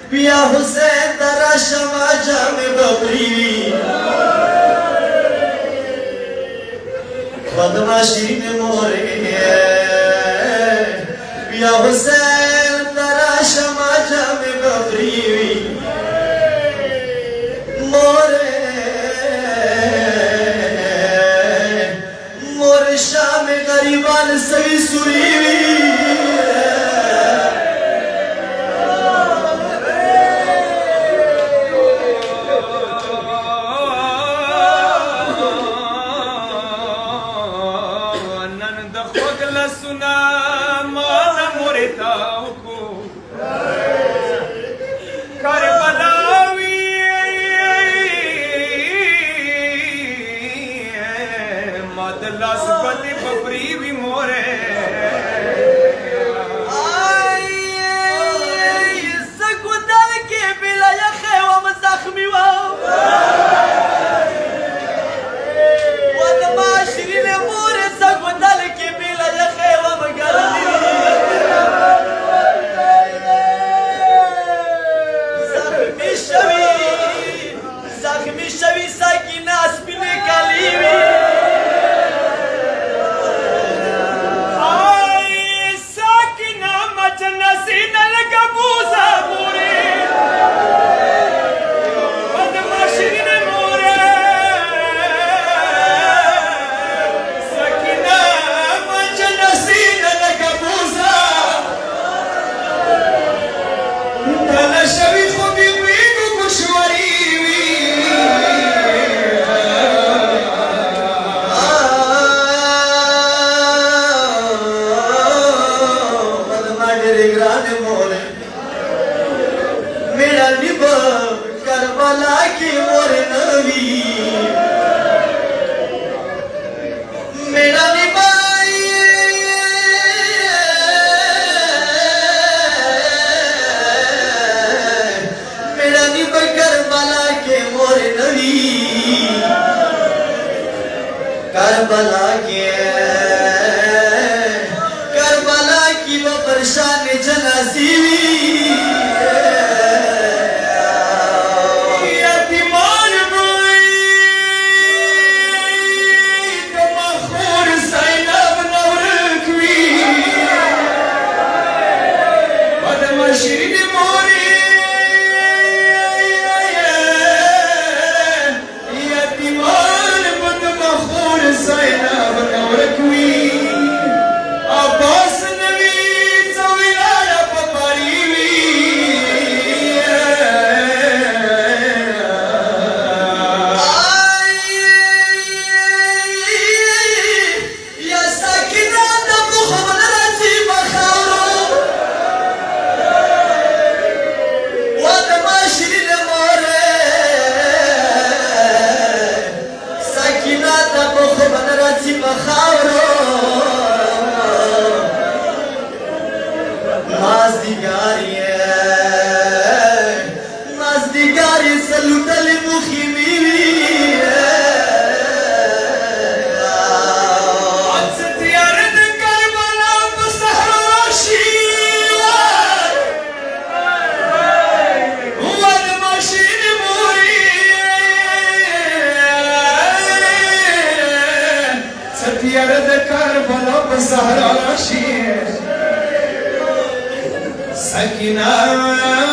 पिया हुसैन दरा शमा जामे बबरी बदमाशी ने मोरे पिया हुसैन दरा शमा जामे बबरी मोरे मोरे शाम गरीबान सही सुरी करबला की मोर नवी मेरा निभाई मेरा निभ करबला के मोर नवी करबला की वो परेशान जनासी नजदीकारी सलूटल मुखी Sakina